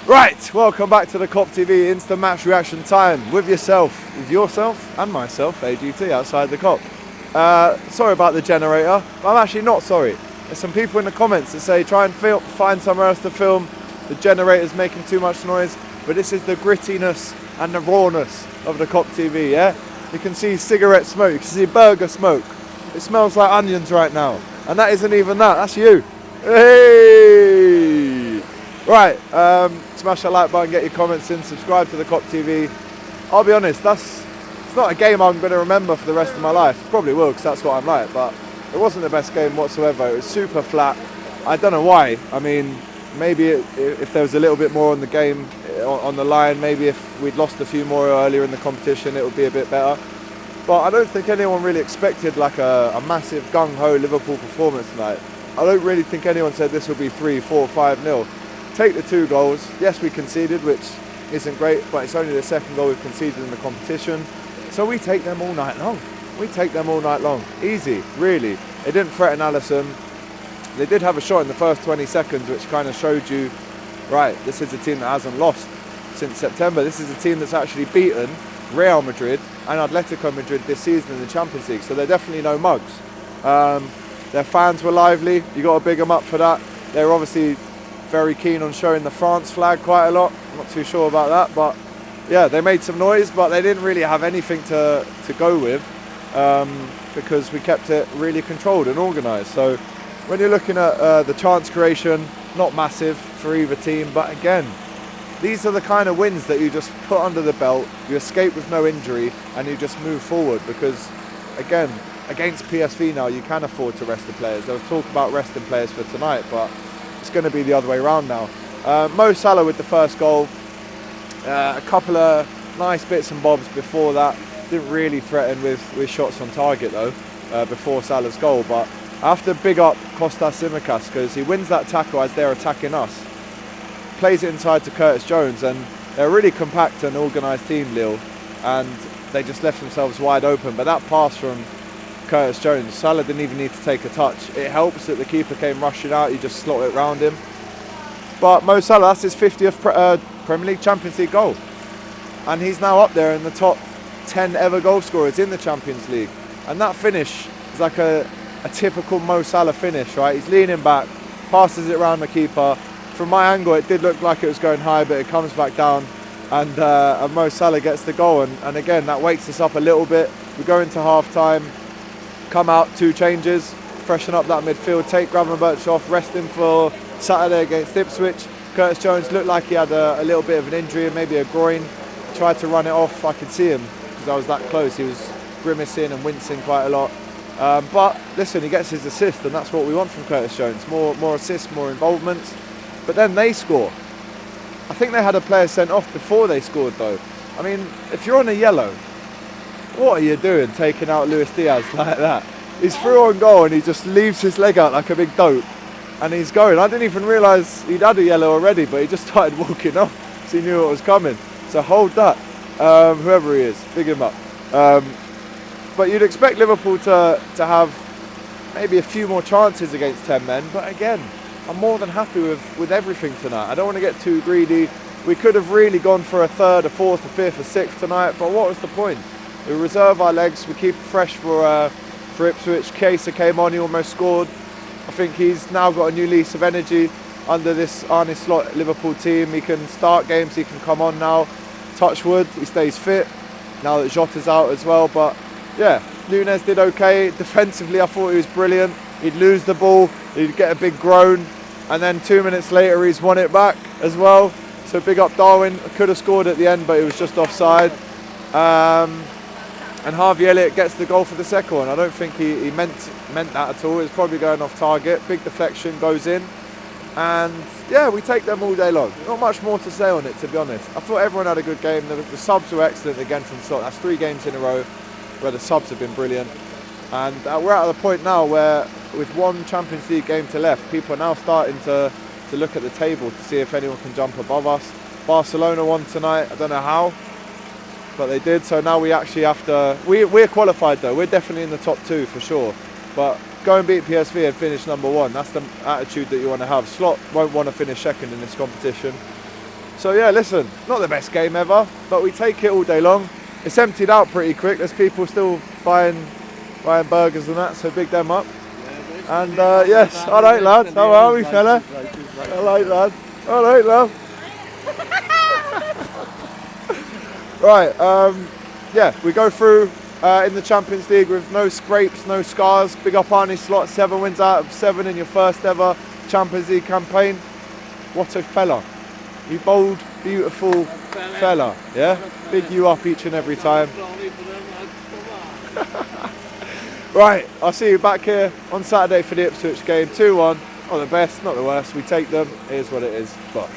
Right, welcome back to the Kop TV instant match reaction time with yourself and myself, AGT, outside the Kop. Sorry about the generator, but I'm actually not sorry. There's some people in the comments that say try and find somewhere else to film, the generator's making too much noise, but this is the grittiness and the rawness of the Kop TV, yeah? You can see cigarette smoke, you can see burger smoke. It smells like onions right now, and that isn't even that, that's you. Hey! Right, smash that like button, get your comments in, subscribe to the Kop TV. I'll be honest, it's not a game I'm going to remember for the rest of my life. Probably will, because that's what I'm like, but it wasn't the best game whatsoever. It was super flat. I don't know why. I mean, maybe if there was a little bit more on the game, on the line, maybe if we'd lost a few more earlier in the competition, it would be a bit better. But I don't think anyone really expected like a massive gung-ho Liverpool performance tonight. I don't really think anyone said this would be 3, 4, 5-0. Take the 2 goals. Yes, we conceded, which isn't great, but it's only the 2nd goal we've conceded in the competition. So we take them all night long. We take them all night long. Easy, really. They didn't threaten Alisson. They did have a shot in the first 20 seconds, which kind of showed you, right, this is a team that hasn't lost since September. This is a team that's actually beaten Real Madrid and Atletico Madrid this season in the Champions League. So they're definitely no mugs. Their fans were lively. You got to big them up for that. They're obviously very keen on showing the France flag quite a lot. I'm not too sure about that, but yeah, they made some noise, but they didn't really have anything to go with because we kept it really controlled and organised. So when you're looking at the chance creation, not massive for either team, but again, these are the kind of wins that you just put under the belt, you escape with no injury, and you just move forward because, again, against PSV now, you can afford to rest the players. There was talk about resting players for tonight, but it's going to be the other way around now. Mo Salah with the first goal. A couple of nice bits and bobs before that. Didn't really threaten with shots on target though, before Salah's goal. But I have to big up Kostas Tsimikas because he wins that tackle as they're attacking us. Plays it inside to Curtis Jones, and they're a really compact and organised team, Lille, and they just left themselves wide open. But that pass from Curtis Jones, Salah didn't even need to take a touch. It helps that the keeper came rushing out, you just slot it round him. But Mo Salah, that's his 50th Premier League Champions League goal. And he's now up there in the top 10 ever goal scorers in the Champions League. And that finish is like a typical Mo Salah finish, right? He's leaning back, passes it around the keeper. From my angle, it did look like it was going high, but it comes back down. And Mo Salah gets the goal. And again, that wakes us up a little bit. We go into half-time. Come out, 2 changes, freshen up that midfield, take Gravenberch off, rest him for Saturday against Ipswich. Curtis Jones looked like he had a little bit of an injury, maybe a groin. Tried to run it off, I could see him because I was that close. He was grimacing and wincing quite a lot. But listen, he gets his assist, and that's what we want from Curtis Jones. More assists, more involvements. But then they score. I think they had a player sent off before they scored though. I mean, if you're on a yellow, what are you doing taking out Luis Diaz like that? He's through on goal and he just leaves his leg out like a big dope. And he's going. I didn't even realise he'd had a yellow already, but he just started walking off because he knew what was coming. So hold that, whoever he is, big him up. But you'd expect Liverpool to have maybe a few more chances against 10 men. But again, I'm more than happy with everything tonight. I don't want to get too greedy. We could have really gone for a 3rd, a 4th, a 5th, a 6th tonight, but what was the point? We reserve our legs, we keep it fresh for Ipswich. Chiesa came on, he almost scored. I think he's now got a new lease of energy under this Arne Slot Liverpool team. He can start games, he can come on now. Touch wood, he stays fit, now that Jota's out as well. But yeah, Nunes did okay. Defensively, I thought he was brilliant. He'd lose the ball, he'd get a big groan, and then 2 minutes later he's won it back as well. So big up Darwin, could have scored at the end, but he was just offside. And Harvey Elliott gets the goal for the 2nd one. I don't think he meant that at all. It was probably going off target. Big deflection goes in. And yeah, we take them all day long. Not much more to say on it, to be honest. I thought everyone had a good game. The subs were excellent again from Slot. That's 3 games in a row where the subs have been brilliant. And we're at the point now where with 1 Champions League game to left, people are now starting to look at the table to see if anyone can jump above us. Barcelona won tonight. I don't know how, but they did. So now we actually have to. We're qualified though. We're definitely in the top 2 for sure. But go and beat PSV and finish number 1. That's the attitude that you want to have. Slot won't want to finish 2nd in this competition. So yeah, listen, not the best game ever, but we take it all day long. It's emptied out pretty quick. There's people still buying burgers and that, so big them up. And yes, all right, lads. How are we, fella? All right, lads. All right, love. Right, yeah, we go through in the Champions League with no scrapes, no scars. Big up Arnie Slot, 7 wins out of 7 in your first ever Champions League campaign. What a fella. You bold, beautiful fella, yeah? Big you up each and every time. Right, I'll see you back here on Saturday for the Ipswich game. 2-1, not the best, not the worst. We take them, it is what it is. Bosh.